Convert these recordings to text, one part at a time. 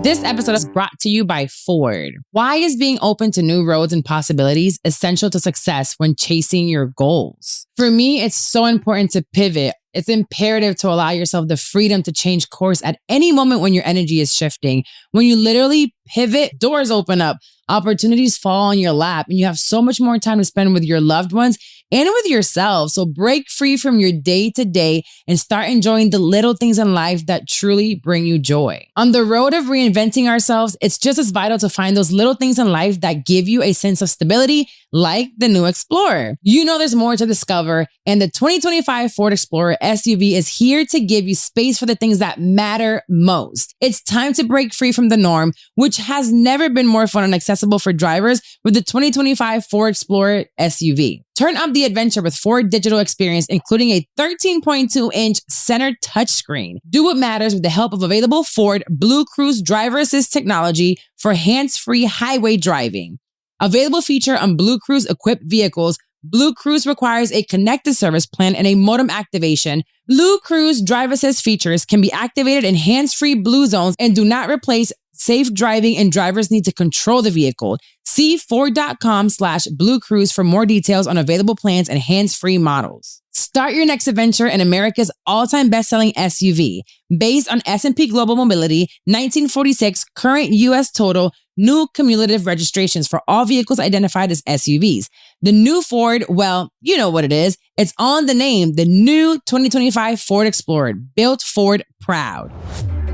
This episode is brought to you by Ford. Why is being open to new roads and possibilities essential to success when chasing your goals? For me, it's so important to pivot. It's imperative to allow yourself the freedom to change course at any moment when your energy is shifting. When you literally pivot, doors open up, opportunities fall on your lap, and you have so much more time to spend with your loved ones and with yourself. So break free from your day to day and start enjoying the little things in life that truly bring you joy. On the road of reinventing ourselves, it's just as vital to find those little things in life that give you a sense of stability, like the new Explorer. You know there's more to discover, and the 2025 Ford Explorer SUV is here to give you space for the things that matter most. It's time to break free from the norm, which has never been more fun and accessible for drivers with the 2025 Ford Explorer SUV. Turn up the adventure with Ford Digital Experience, including a 13.2-inch center touchscreen. Do what matters with the help of available Ford Blue Cruise driver assist technology for hands-free highway driving. Available feature on Blue Cruise equipped vehicles. Blue Cruise requires a connected service plan and a modem activation. Blue Cruise drive assist features can be activated in hands-free blue zones and do not replace safe driving, and drivers need to control the vehicle. See Ford.com/Blue Cruise for more details on available plans and hands-free models. Start your next adventure in America's all-time best-selling SUV. Based on S&P Global Mobility, 1946 current U.S. total, new cumulative registrations for all vehicles identified as SUVs. The new Ford, well, you know what it is. It's on the name, the new 2025 Ford Explorer, built Ford proud.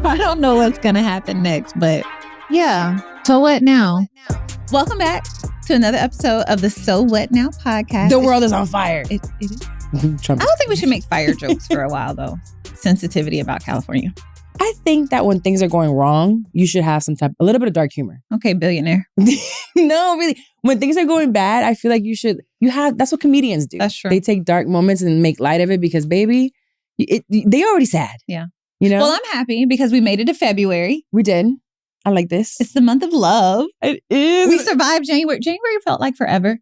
I don't know what's going to happen next, but yeah. So what now? Welcome back to another episode of the So What Now podcast. The world is on fire. It is. I don't think we should make fire jokes for a while, though. Sensitivity about California. I think that when things are going wrong, you should have a little bit of dark humor. Okay, billionaire. No, really. When things are going bad, I feel like that's what comedians do. That's true. They take dark moments and make light of it because, baby, they already sad. Yeah. You know? Well, I'm happy because we made it to February. We did. I like this. It's the month of love. It is. We survived January. January felt like forever.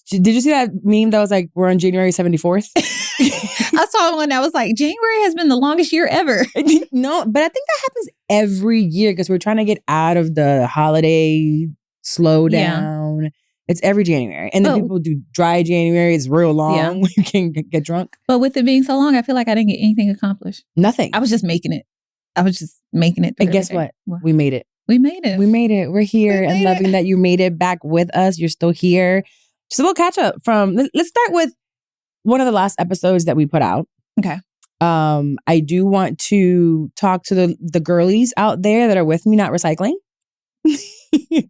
Did you see that meme that was like, we're on January 74th? I saw one that was like, January has been the longest year ever. No, but I think that happens every year because we're trying to get out of the holiday slowdown. Yeah. It's every January. And then people do dry January. It's real long. You can't get drunk. But with it being so long, I feel like I didn't get anything accomplished. Nothing. I was just making it. And guess what? We made it. We made it. We made it. We're here and loving that you made it back with us. You're still here. Just a little catch up from, let's start with one of the last episodes that we put out. Okay. I do want to talk to the girlies out there that are with me, not recycling. I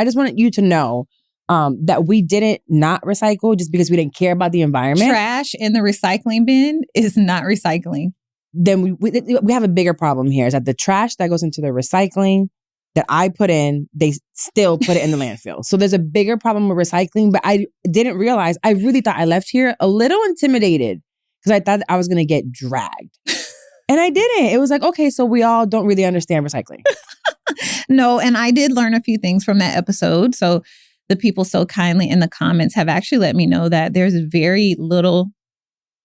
just wanted you to know that we didn't not recycle just because we didn't care about the environment. Trash in the recycling bin is not recycling. Then we have a bigger problem here is that the trash that goes into the recycling that I put in, they still put it in the landfill. So there's a bigger problem with recycling, but I didn't realize, I really thought I left here a little intimidated because I thought I was going to get dragged. And I didn't. It was like, okay, so we all don't really understand recycling. No, and I did learn a few things from that episode. So the people so kindly in the comments have actually let me know that there's very little,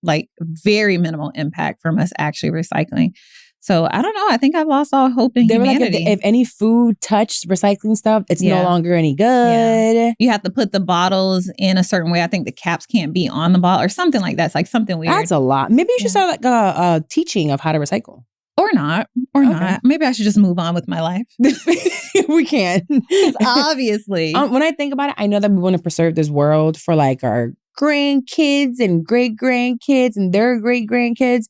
like very minimal impact from us actually recycling. So I don't know. I think I've lost all hope in humanity. Like if any food touched recycling stuff, it's no longer any good. Yeah. You have to put the bottles in a certain way. I think the caps can't be on the bottle or something like that. It's like something weird. That's a lot. Maybe you should start like a teaching of how to recycle. Or not. Maybe I should just move on with my life. We can. Obviously. When I think about it, I know that we want to preserve this world for like our grandkids and great-grandkids and their great-grandkids.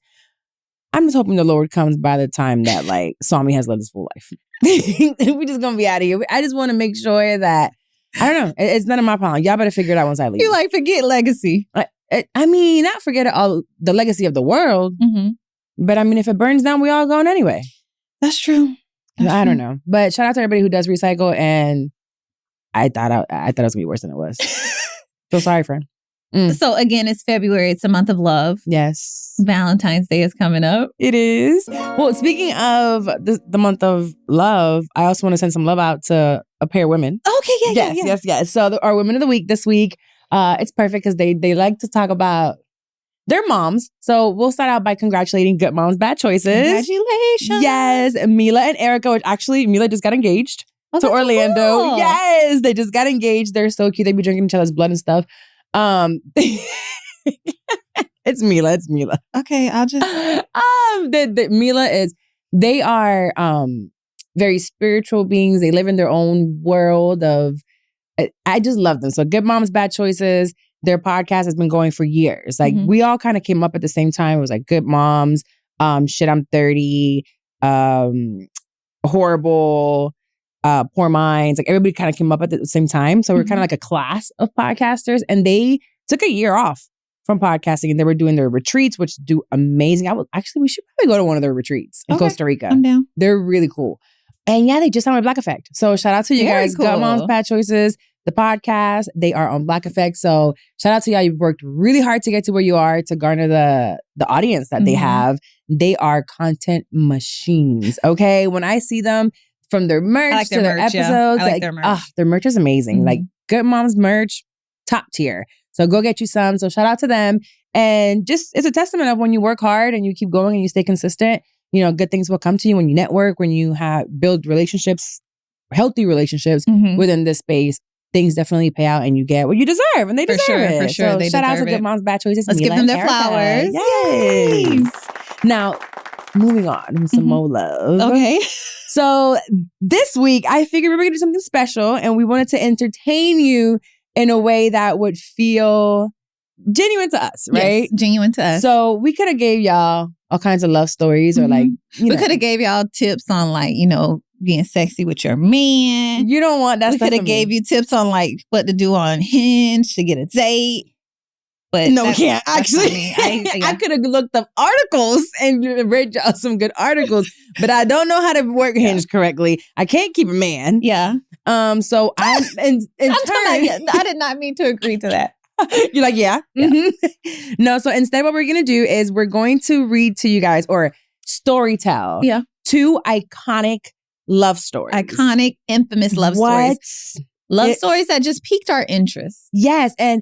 I'm just hoping the Lord comes by the time that like Swami has lived his full life. We're just going to be out of here. I just want to make sure that, I don't know, it's none of my problem. Y'all better figure it out once I leave. You like forget legacy. I mean, not forget all the legacy of the world. Mm-hmm. But I mean, if it burns down, we all going anyway. That's true. I don't know. But shout out to everybody who does recycle. And I thought it was going to be worse than it was. So sorry, friend. So again, it's February. It's a month of love. Yes. Valentine's Day is coming up. It is. Well, speaking of the month of love, I also want to send some love out to a pair of women. Okay, Yes. So our Women of the Week this week, it's perfect because they like to talk about they're moms. So we'll start out by congratulating Good Moms, Bad Choices. Congratulations. Yes. Mila and Erica, which actually Mila just got engaged to Orlando. So cool. Yes. They just got engaged. They're so cute. They be drinking each other's blood and stuff. It's Mila. Okay, I'll just Mila is, they are very spiritual beings. They live in their own world of, I just love them. So Good Moms, Bad Choices, their podcast has been going for years. Like we all kind of came up at the same time. It was like Good Moms, Shit, I'm 30, Horrible, Poor Minds. Like everybody kind of came up at the same time. So we're kind of like a class of podcasters, and they took a year off from podcasting, and they were doing their retreats, which do amazing. We should probably go to one of their retreats in Costa Rica. I'm down. They're really cool. And yeah, they just signed with Black Effect. So shout out to you guys. Cool. Good Moms, Bad Choices, the podcast. They are on Black Effect. So shout out to y'all. You've worked really hard to get to where you are, to garner the audience that they have. They are content machines. Okay. When I see them, from their merch to their episodes, I like their merch. Their merch is amazing. Like Good Moms merch, top tier. So go get you some. So shout out to them. And just, it's a testament of when you work hard and you keep going and you stay consistent, you know, good things will come to you when you network, when you build relationships, healthy relationships within this space. Things definitely pay out and you get what you deserve, and they deserve it. For sure. So shout out to Good Moms, Bad Choices. Let's Mila give them their Erica. flowers. Yes. Now, moving on, some more love. Okay. So this week, I figured we were going to do something special, and we wanted to entertain you in a way that would feel genuine to us, right? Yes, genuine to us. So we could have gave y'all all kinds of love stories, or like, we could have gave y'all tips on, like, you know, being sexy with your man. You don't want that we stuff. We could have gave you tips on, like, what to do on Hinge to get a date. But no, we can't. Actually, I could have looked up articles and read y'all some good articles, but I don't know how to work Hinge correctly. I can't keep a man. Yeah. So I'm in turn, I did not mean to agree to that. You're like, yeah. No, so instead what we're going to do is we're going to read to you guys, or storytell, 2 iconic love stories. Iconic, infamous love stories. Love stories that just piqued our interest. Yes. And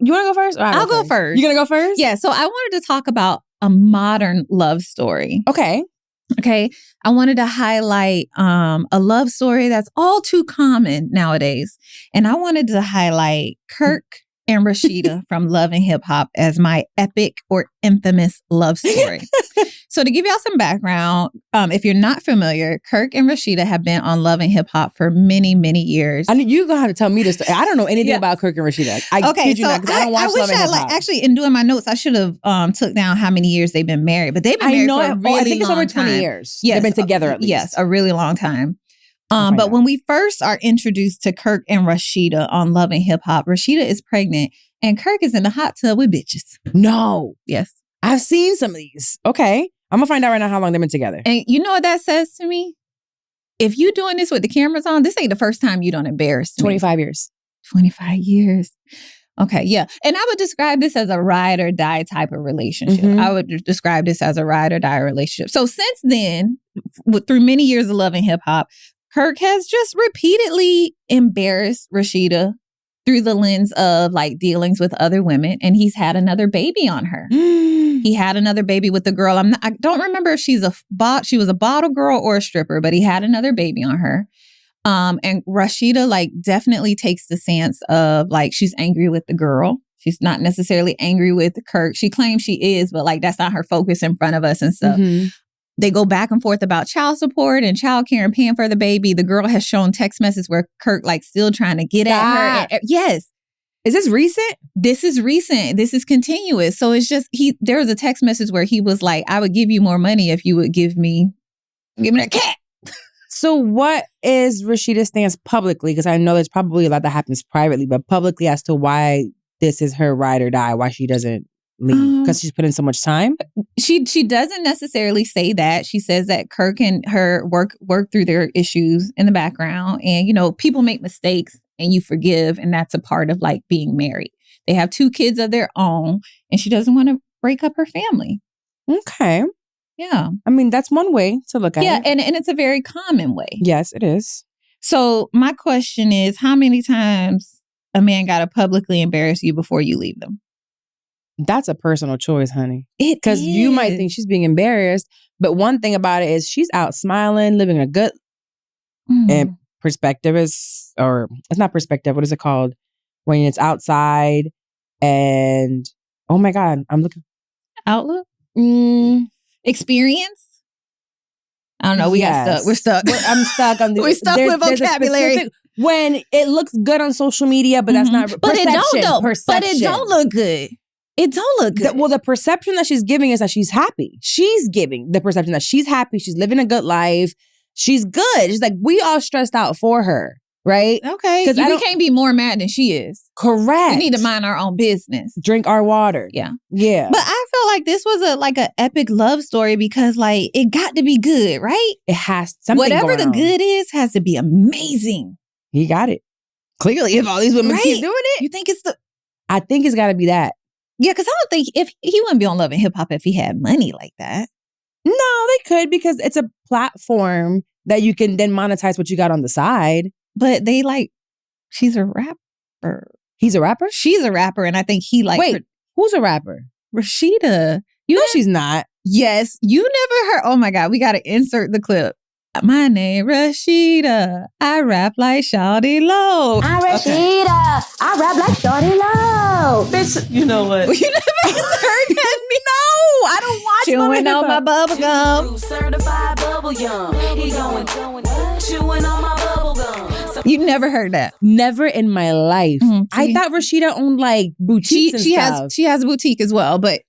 you want to go first? Or I'll go first. You're going to go first? Yeah. So I wanted to talk about a modern love story. Okay. I wanted to highlight a love story that's all too common nowadays. And I wanted to highlight Kirk and Rashida from Love and Hip Hop as my epic or infamous love story. So to give y'all some background, if you're not familiar, Kirk and Rashida have been on Love and Hip Hop for many, many years. I mean, you're going to have to tell me this story. I don't know anything about Kirk and Rashida. I kid you not, because I don't watch Love and Hip Hop. Actually, in doing my notes, I should have took down how many years they've been married. But they've been married for a really long time. I think it's over 20 years. Yes, they've been together at least. Yes, a really long time. But when we first are introduced to Kirk and Rashida on Love and Hip Hop, Rashida is pregnant and Kirk is in the hot tub with bitches. No. Yes. I've seen some of these. Okay. I'm going to find out right now how long they've been together. And you know what that says to me? If you doing this with the cameras on, this ain't the first time you don't embarrass me. 25 years. 25 years. Okay, yeah. And I would describe this as a ride or die type of relationship. I would describe this as a ride or die relationship. So since then, through many years of Love and Hip Hop, Kirk has just repeatedly embarrassed Rashida through the lens of like dealings with other women. And he's had another baby on her. He had another baby with the girl. I don't remember if she was a bottle girl or a stripper, but he had another baby on her. And Rashida like definitely takes the stance of like, she's angry with the girl. She's not necessarily angry with Kirk. She claims she is, but like, that's not her focus in front of us and stuff. They go back and forth about child support and child care and paying for the baby. The girl has shown text messages where Kirk like still trying to get at her. Yes. Is this recent? This is recent. This is continuous. So it's just, there was a text message where he was like, I would give you more money if you would give me a cat. So what is Rashida's stance publicly? Because I know there's probably a lot that happens privately, but publicly as to why this is her ride or die, why she doesn't leave, because she's put in so much time. She doesn't necessarily say that. She says that Kirk and her work through their issues in the background, and you know, people make mistakes and you forgive, and that's a part of like being married. They have 2 kids of their own, and she doesn't want to break up her family. Okay. Yeah. I mean, that's one way to look at it. Yeah, and it's a very common way. Yes, it is. So my question is, how many times a man got to publicly embarrass you before you leave them? That's a personal choice, honey. Because you might think she's being embarrassed, but one thing about it is she's out smiling, living a good and perspective is, or it's not perspective. What is it called? When it's outside and, oh my God, I'm looking. Outlook? Experience? I don't know. We got stuck. We're stuck. I'm stuck on the. We're stuck with vocabulary. When it looks good on social media, but that's not. But it don't though. Perception. But it don't look good. It don't look good. The perception that she's giving is that she's happy. She's giving the perception that she's happy. She's living a good life. She's good. She's like, we all stressed out for her, right? Okay. Because we can't be more mad than she is. Correct. We need to mind our own business. Drink our water. Yeah. Yeah. But I feel like this was an epic love story because like it got to be good, right? It has something. Whatever the on. good is has to be amazing. He got it. Clearly, if all these women keep doing it. You think it's I think it's got to be that. Yeah, because I don't think if he wouldn't be on Love and Hip Hop if he had money like that. No, they could because it's a platform that you can then monetize what you got on the side. But they she's a rapper. He's a rapper? She's a rapper, and I think he Wait, who's a rapper? Rashida. No, she's not. Yes, you never heard. Oh my God, we got to insert the clip. My name Rashida. I rap like Shawty Low. I'm Rashida. I rap like Shawty Low. Bitch, you know what? You never heard that? No, I don't watch Chewing on my bubble gum. Certified bubble yum. He going chewing on my bubble gum. You've never heard that? Never in my life. I thought Rashida owned boutiques and stuff. She has a boutique as well, but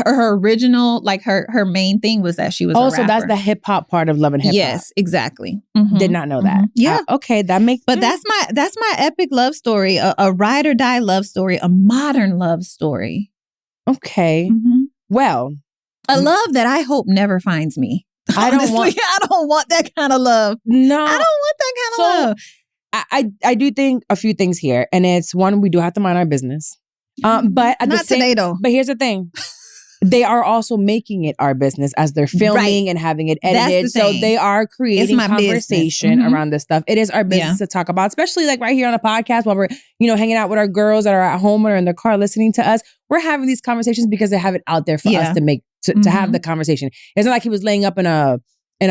her original, her main thing was that she was a rapper. So that's the hip hop part of Love and Hip Hop. Yes, exactly. Did not know that. Yeah. Okay, that makes But sense. that's my epic love story, a ride or die love story, a modern love story. Okay. Well, a love that I hope never finds me. I don't want that kind of love. No. I don't want that kind of love. I do think a few things here. And it's one, we do have to mind our business. But at Not today though. But here's the thing. They are also making it our business as they're filming and having it edited. So they are creating conversation around this stuff. It is our business to talk about, especially right here on a podcast while we're, hanging out with our girls that are at home or in their car listening to us. We're having these conversations because they have it out there for us to make, to have the conversation. It's not like he was laying up in a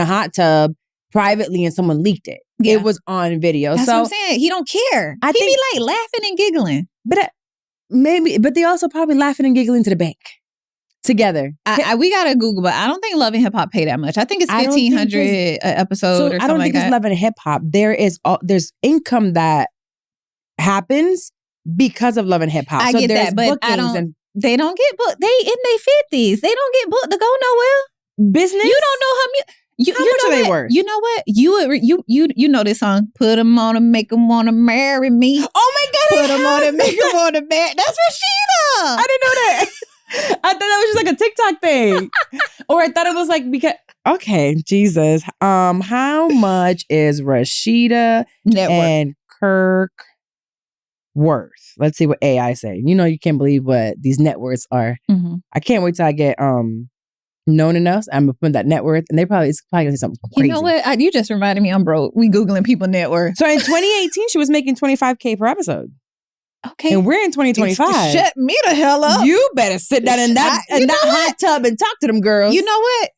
hot tub privately and someone leaked it. Yeah. It was on video. That's what I'm saying. He don't care. He be laughing and giggling. But but they also probably laughing and giggling to the bank. Together. We got to Google, but I don't think Love and Hip Hop pay that much. I think it's $1,500 an episode or something like that. I don't think it's Love and Hip Hop. There's income that happens because of Love and Hip Hop. I get that, but they don't get booked. They in their 50s. They don't get booked to go nowhere. Business? You don't know how much are they worth? You know what? You know this song. Put them on and make them want to marry me. Oh my God. Put them on and make them want to marry. That's Rashida. I didn't know that. I thought that was just a TikTok thing. Or I thought it was because okay, Jesus. How much is Rashida and Kirk worth? Let's see what AI say. You can't believe what these net worths are. I can't wait till I get known enough. I'm gonna put that net worth, and it's probably gonna say something crazy. You know what? You just reminded me I'm broke. We Googling people net worth. So in 2018, she was making $25K per episode. Okay. And we're in 2025. Shut me the hell up. You better sit down in that hot tub and talk to them girls. You know what?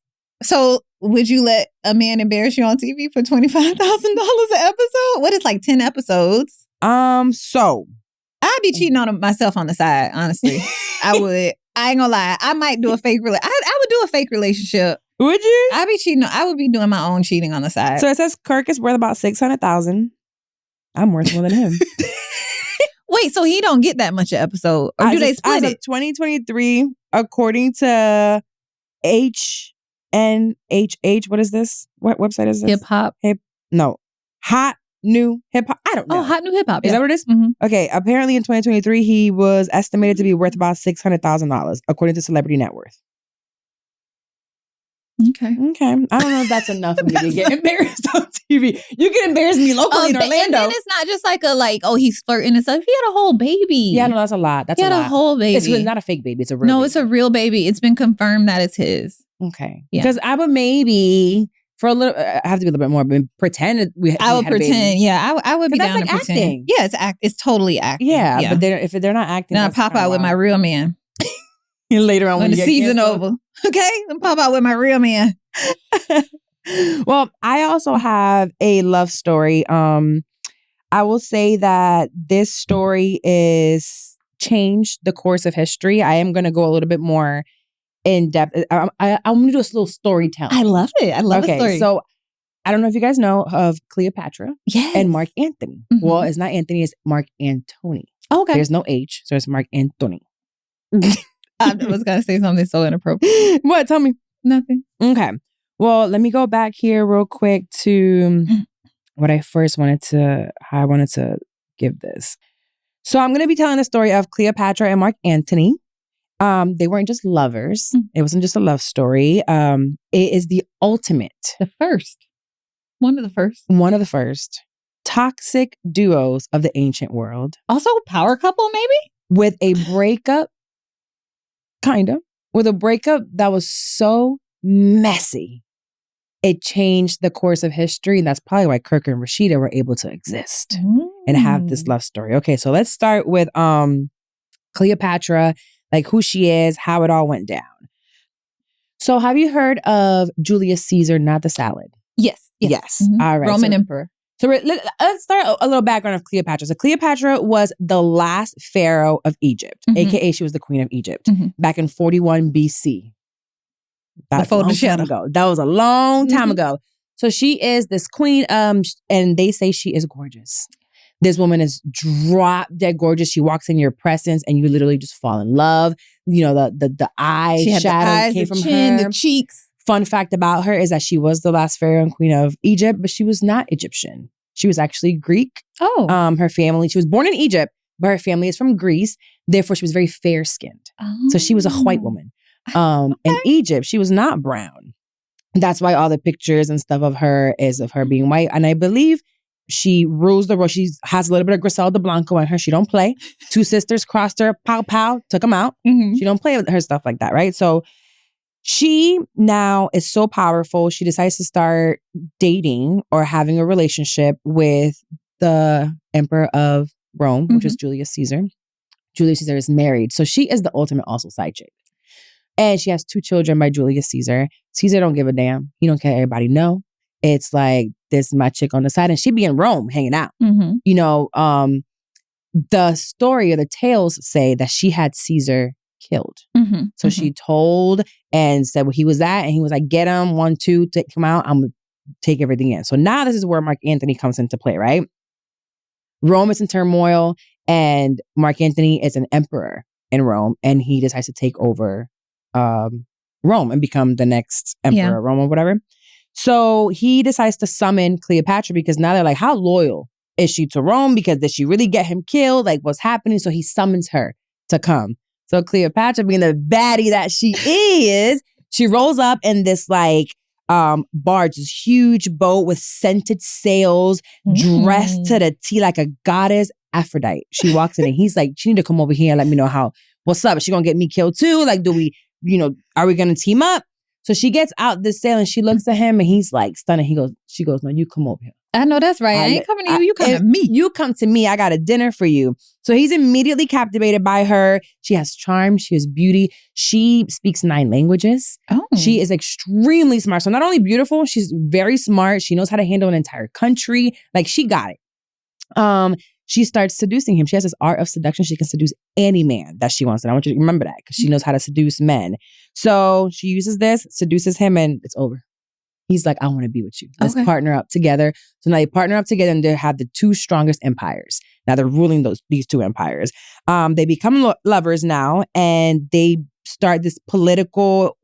So would you let a man embarrass you on TV for $25,000 an episode? What is 10 episodes? So I'd be cheating on myself on the side, honestly. I would. I ain't gonna lie. I might do a fake relationship. I would do a fake relationship. Would you? I'd be cheating. I would be doing my own cheating on the side. So it says Kirk is worth about $600,000. I'm worth more than him. Wait, so he don't get that much an episode? Or do they split it? 2023, according to HNHH, what is this? What website is this? Hip Hop. Hot New Hip Hop. I don't know. Oh, Hot New Hip Hop. Is that what it is? Okay, apparently in 2023, he was estimated to be worth about $600,000, according to Celebrity Net Worth. Okay. I don't know if that's enough for me to get embarrassed on TV. You can embarrass me locally in Orlando. And then it's not just he's flirting and stuff. He had a whole baby. Yeah, no, that's a lot. He had a whole baby. It's not a fake baby. It's a real baby. No, it's a real baby. It's been confirmed that it's his. Okay. Because I would maybe, for a little, I have to be a little bit more, but pretend I would pretend. Yeah, I would be down to pretend. Acting. Yeah, it's tough. It's totally acting. Yeah, but if they're not acting. Then I pop out with my real man. Later on when when the you get season canceled. over. Okay, I'm pop out with my real man. Well, I also have a love story. I will say that this story is changed the course of history. I am going to go a little bit more in depth. I'm going to do a little storytelling. I love it. I love a Okay, story. so I don't know if you guys know of Cleopatra yes. and Mark Antony. Mhm. Well, it's not Anthony, it's Mark Antony. Okay. There's no H, so it's Mark Antony. I was going to say something so inappropriate. What? Tell me. Nothing. Okay. Well, let me go back here real quick to what I first wanted to, how I wanted to give this. So I'm going to be telling the story of Cleopatra and Mark Antony. They weren't just lovers. It wasn't just a love story. It is the ultimate. The first. One of the first. One of the first toxic duos of the ancient world. Also a power couple, maybe? With a breakup, kind of, with a breakup that was so messy. It changed the course of history. And that's probably why Kirk and Rashida were able to exist and have this love story. Okay, so let's start with Cleopatra, like who she is, how it all went down. So have you heard of Julius Caesar, not the salad? Yes. Mm-hmm. All right. Roman emperor. So let's start a little background of Cleopatra. So Cleopatra was the last pharaoh of Egypt, aka she was the queen of Egypt back in 41 BC. Before the shadow. That was a long time ago. So she is this queen, and they say she is gorgeous. This woman is drop dead gorgeous. She walks in your presence, and you literally just fall in love. You know, the eye shadow came from chin, her. the cheeks. Fun fact about her is that she was the last pharaoh and queen of Egypt, but she was not Egyptian. She was actually Greek. Oh. Her family, she was born in Egypt, but her family is from Greece. Therefore, she was very fair-skinned. So she was a white woman. In Egypt, she was not brown. That's why all the pictures and stuff of her is of her being white. And I believe she rules the world. She has a little bit of Griselda Blanco in her. She don't play. Two sisters crossed her, pow, pow, took them out. She don't play with her stuff like that, right? So she now is so powerful. She decides to start dating or having a relationship with the emperor of Rome, which is Julius Caesar. Julius Caesar is married. So she is the ultimate also side chick. And she has 2 children by Julius Caesar. Caesar don't give a damn. He don't care everybody know. It's like, this is my chick on the side. And she be in Rome hanging out. You know, the story or the tales say that she had Caesar killed. So she told and said where he was at. And he was like, get him, 1, 2, take him out. I'm going to take everything in. So now this is where Mark Antony comes into play, right? Rome is in turmoil. And Mark Antony is an emperor in Rome. And he decides to take over Rome and become the next emperor of Rome or whatever. So he decides to summon Cleopatra because now they're like, how loyal is she to Rome? Because did she really get him killed? Like, what's happening? So he summons her to come. So Cleopatra, being the baddie that she is, she rolls up in this like barge, this huge boat with scented sails, dressed to the T like a goddess Aphrodite. She walks in and he's like, she need to come over here and let me know what's up. Is she gonna get me killed too? Like, do we, are we gonna team up? So she gets out this sail and she looks at him and he's like stunned. She goes, no, you come over here. I know that's right. I ain't coming to you. You come to me. You come to me. I got a dinner for you. So he's immediately captivated by her. She has charm. She has beauty. She speaks 9 languages. She is extremely smart. So not only beautiful, she's very smart. She knows how to handle an entire country. Like, she got it. She starts seducing him. She has this art of seduction. She can seduce any man that she wants. And I want you to remember that because she knows how to seduce men. So she uses this, seduces him, and it's over. He's like, I want to be with you. Let's partner up together. So now they partner up together and they have the 2 strongest empires. Now they're ruling these 2 empires. They become lovers now and they start this political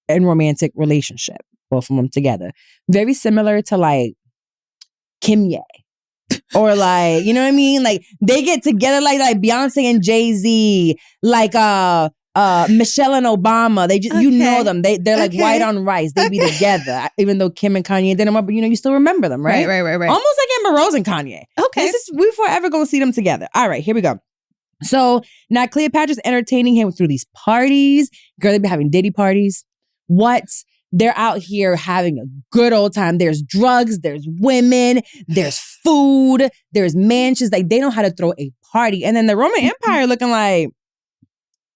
and romantic relationship, both of them together. Very similar to like Kim Ye. Or like, you know what I mean? Like, they get together like Beyonce and Jay-Z, like Michelle and Obama. They just, you know them. They're like white on rice. They be together. Even though Kim and Kanye didn't, but you still remember them, right? Right. Almost like Amber Rose and Kanye. Okay. We forever gonna see them together. All right, here we go. So now Cleopatra's entertaining him through these parties. Girl, they be having Diddy parties. What? They're out here having a good old time. There's drugs, there's women, there's food, there's mansions. Like, they know how to throw a party. And then the Roman Empire looking like,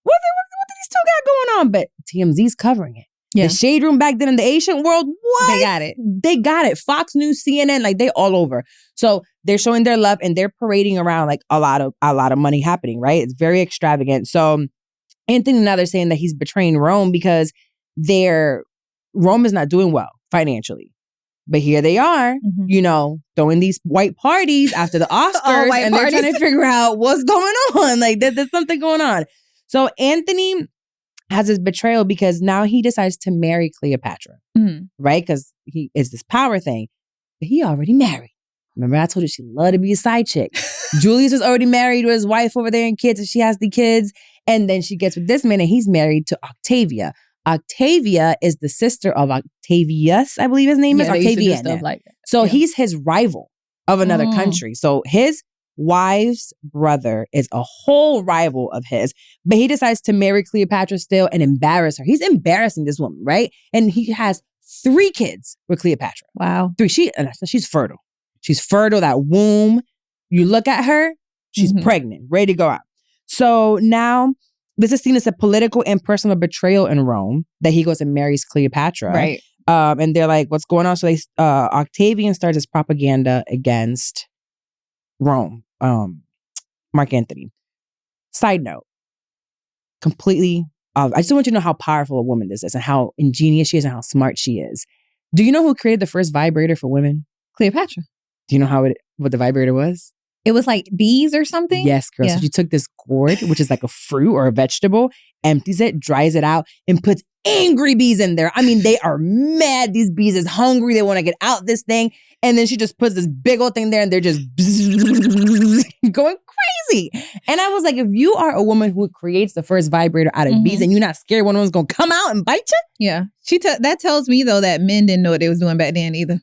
what are these these two got going on? But TMZ's covering it. Yeah. The shade room back then in the ancient world, what? They got it. They got it. Fox News, CNN, like they all over. So they're showing their love and they're parading around like a lot of money happening, right? It's very extravagant. So Anthony now they're saying that he's betraying Rome because Rome is not doing well financially. But here they are, throwing these white parties after the Oscars and they're trying to figure out what's going on. Like there's something going on. So Anthony has his betrayal because now he decides to marry Cleopatra, right? Because he is this power thing. But he already married. Remember I told you she loved to be a side chick. Julius is already married to his wife over there and kids, and she has the kids. And then she gets with this man and he's married to Octavia. Octavia is the sister of Octavius, I believe his name is. Octavian. So he's his rival of another country. So his wife's brother is a whole rival of his, but he decides to marry Cleopatra still and embarrass her. He's embarrassing this woman, right? And he has 3 kids with Cleopatra. Wow. 3. She's fertile. She's fertile, that womb. You look at her, she's pregnant, ready to go out. So now this is seen as a political and personal betrayal in Rome that he goes and marries Cleopatra. Right. And they're like, what's going on? So Octavian starts his propaganda against Rome. Mark Antony. Side note, completely, I just want you to know how powerful a woman this is and how ingenious she is and how smart she is. Do you know who created the first vibrator for women? Cleopatra. Do you know what the vibrator was? It was like bees or something? Yes, girl. Yeah. So she took this gourd, which is like a fruit or a vegetable, empties it, dries it out, and puts angry bees in there. I mean, they are mad. These bees is hungry. They want to get out this thing. And then she just puts this big old thing there and they're just going crazy. And I was like, if you are a woman who creates the first vibrator out of bees and you're not scared one of them's going to come out and bite you? Yeah. That tells me, though, that men didn't know what they was doing back then either.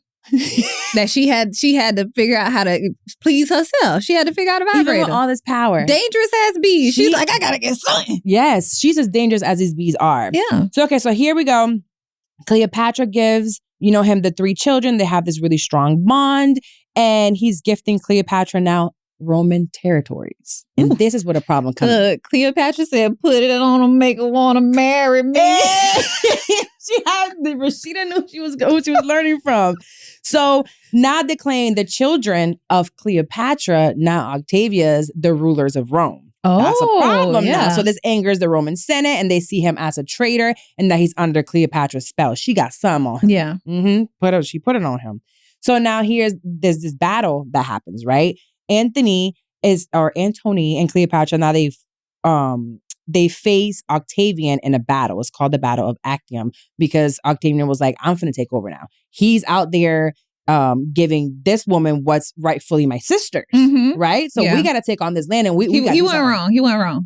That she had to figure out how to please herself. She had to figure out a vibrator. Even with all this power. Dangerous as bees. She's like, I gotta get something. Yes, she's as dangerous as these bees are. Yeah. So here we go. Cleopatra gives, him the 3 children. They have this really strong bond. And he's gifting Cleopatra now Roman territories. And this is where the problem comes in. Cleopatra said, put it on him, make her want to marry me. Rashida knew who she was learning from. So now they claim the children of Cleopatra, now Octavia's, the rulers of Rome. Oh, that's a problem yeah. now. So this angers the Roman Senate and they see him as a traitor and that he's under Cleopatra's spell. She got some on him. Yeah. She put it on him. So now there's this battle that happens, right? Antony and Cleopatra, now they face Octavian in a battle. It's called the Battle of Actium because Octavian was like, I'm finna take over now. He's out there giving this woman what's rightfully my sister's, right? So we got to take on this land, and he went wrong. He went wrong,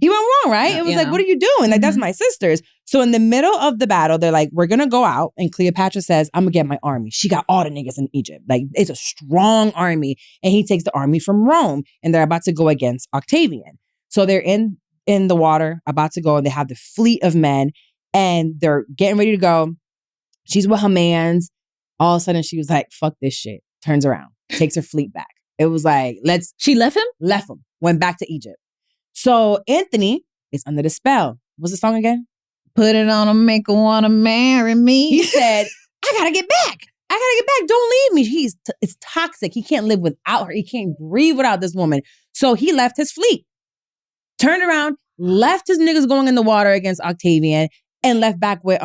right? It was like, what are you doing? Like, that's my sister's. So in the middle of the battle, they're like, we're gonna go out, and Cleopatra says, I'm gonna get my army. She got all the niggas in Egypt. Like, it's a strong army, and he takes the army from Rome, and they're about to go against Octavian. So they're in the water, about to go, and they have the fleet of men, and they're getting ready to go. She's with her mans. All of a sudden, she was like, fuck this shit. Turns around, takes her fleet back. It was like, She left him? Left him. Went back to Egypt. So Anthony is under the spell. What's the song again? Put it on him, make her want to marry me. He said, I gotta get back. Don't leave me. It's toxic. He can't live without her. He can't breathe without this woman. So he left his fleet. Turned around, left his niggas going in the water against Octavian, and left back with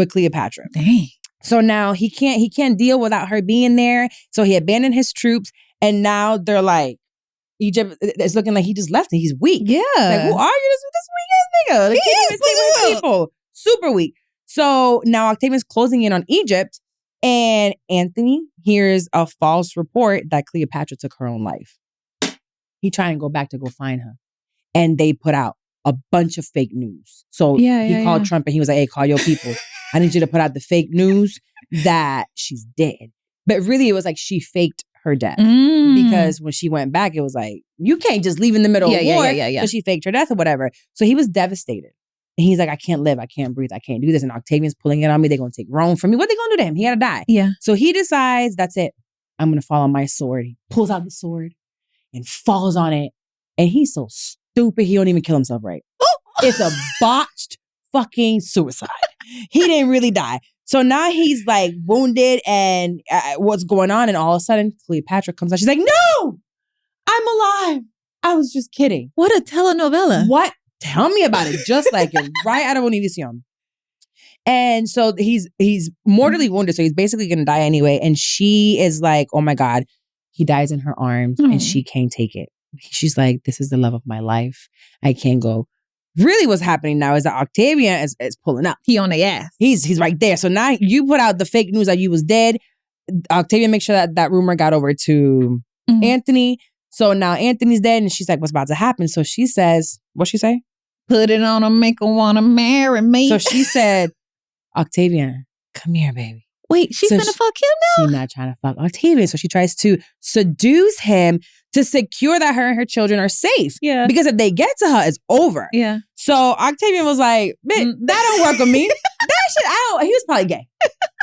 Cleopatra. Dang. So now he can't deal without her being there. So he abandoned his troops, and now they're like, Egypt is looking like he just left and he's weak. Yeah. Like, who are you? This weak ass nigga. Like, can't even stay with people. Super weak. So now Octavian's closing in on Egypt, and Anthony hears a false report that Cleopatra took her own life. He tried to go back to go find her. And they put out a bunch of fake news. So he called Trump and he was like, hey, call your people. I need you to put out the fake news that she's dead. But really, it was like she faked her death. Because when she went back, it was like, you can't just leave in the middle of war. So she faked her death or whatever. So he was devastated. And he's like, I can't live. I can't breathe. I can't do this. And Octavian's pulling it on me. They're going to take Rome from me. What are they going to do to him? He got to die. Yeah. So he decides, that's it. I'm going to fall on my sword. He pulls out the sword and falls on it. And he's so stupid, he don't even kill himself right. It's a botched fucking suicide. He didn't really die. So now he's like wounded and what's going on? And all of a sudden, Cleopatra comes out. She's like, no, I'm alive. I was just kidding. What a telenovela. What? Tell me about it. Just like it. Right out of Univision. And so he's mortally wounded. So he's basically going to die anyway. And she is like, oh my God, he dies in her arms and she can't take it. She's like, this is the love of my life. I can't go. Really what's happening now is that Octavian is pulling up. He on the ass. He's right there. So now you put out the fake news that you was dead. Octavian makes sure that rumor got over to Anthony. So now Anthony's dead and she's like, what's about to happen? So she says, what'd she say? Put it on him, make him want to marry me. So she said, Octavian, come here, baby. Wait, she's gonna fuck him now? She's not trying to fuck Octavian. So she tries to seduce him to secure that her and her children are safe. Yeah. Because if they get to her, it's over. Yeah. So Octavian was like, that don't work with me. That shit, he was probably gay.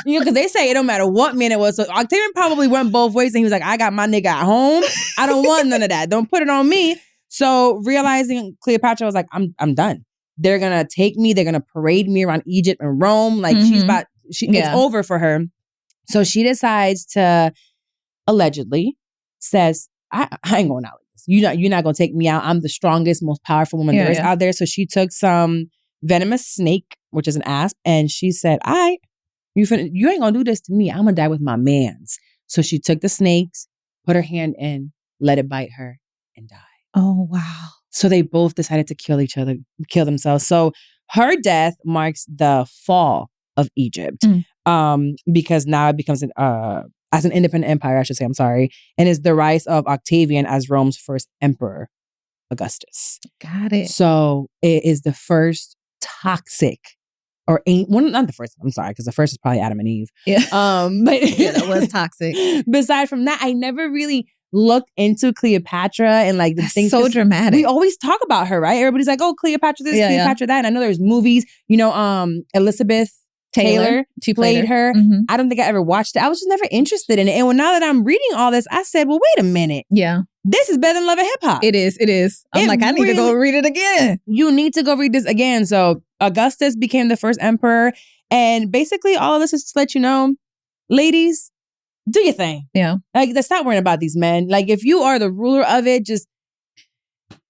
Because they say it don't matter what man it was. So Octavian probably went both ways and he was like, I got my nigga at home. I don't want none of that. Don't put it on me. So realizing Cleopatra was like, I'm done. They're going to take me. They're going to parade me around Egypt and Rome. Like it's over for her. So she decides to allegedly says, I ain't going out like this. You're not going to take me out. I'm the strongest, most powerful woman there is out there. So she took some venomous snake, which is an asp. And she said, you ain't going to do this to me. I'm going to die with my mans. So she took the snakes, put her hand in, let it bite her and die. Oh, wow. So they both decided to kill each other, kill themselves. So her death marks the fall of Egypt because now it becomes as an independent empire, I should say, I'm sorry, and is the rise of Octavian as Rome's first emperor, Augustus. Got it. So it is the first toxic, or not the first, I'm sorry, because the first is probably Adam and Eve. Yeah. But that was toxic. Besides from that, I never really looked into Cleopatra and like the things. So dramatic. We always talk about her, right? Everybody's like, oh, Cleopatra this, Cleopatra that. And I know there's movies, Elizabeth Taylor she played her. I don't think I ever watched it. I was just never interested in it. And now that I'm reading all this, I said, well, wait a minute. Yeah. This is better than Love and Hip Hop. It is. I'm I need to go read it again. You need to go read this again. So Augustus became the first emperor. And basically all of this is to let you know, ladies, do your thing. Yeah. Like, let's not worry about these men. Like, if you are the ruler of it, just,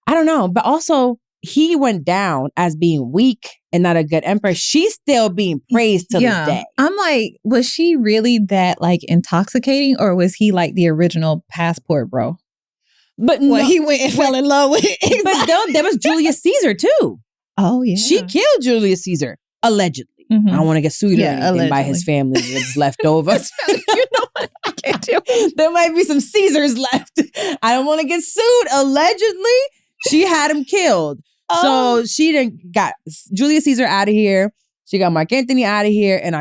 I don't know. But also, he went down as being weak and not a good emperor. She's still being praised to this day. I'm like, was she really that like intoxicating, or was he like the original passport bro? But he went and fell in love with it. But there was Julius Caesar too. Oh yeah. She killed Julius Caesar, allegedly. I don't want to get sued or anything by his family that's left over. You know what? I can't do it. There might be some Caesars left. I don't want to get sued. Allegedly, she had him killed. So she done got Julius Caesar out of here. She got Mark Antony out of here. And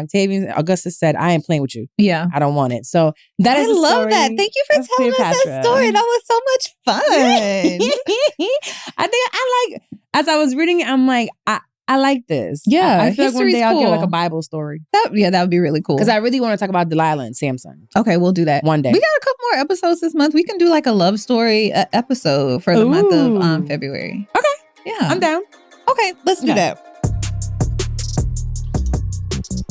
Augustus said, I ain't playing with you. Yeah. I don't want it. So that is I love that. Thank you for telling us that story. That was so much fun. I think I like, as I was reading it, I'm like, I like this. Yeah. I feel like one day I'll give cool. like a Bible story. That would be really cool. Because I really want to talk about Delilah and Samson. Okay, we'll do that one day. We got a couple more episodes this month. We can do like a love story episode for the month of February. Okay. Yeah. I'm down. Okay, let's do that.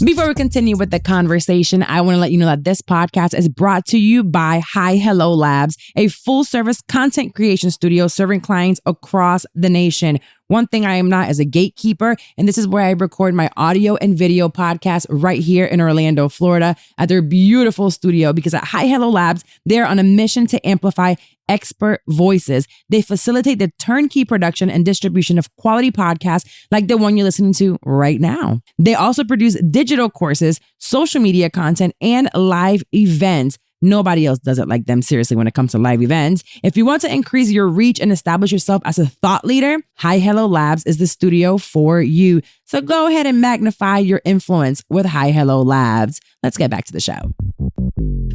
Before we continue with the conversation, I want to let you know that this podcast is brought to you by Hi Hello Labs, a full-service content creation studio serving clients across the nation. One thing I am not is a gatekeeper, and this is where I record my audio and video podcast right here in Orlando, Florida, at their beautiful studio, because at Hi Hello Labs, they're on a mission to amplify expert voices. They facilitate the turnkey production and distribution of quality podcasts like the one you're listening to right now. They also produce digital courses, social media content, and live events. Nobody else does it like them, seriously, when it comes to live events. If you want to increase your reach and establish yourself as a thought leader, Hi Hello Labs is the studio for you. So go ahead and magnify your influence with Hi Hello Labs. Let's get back to the show.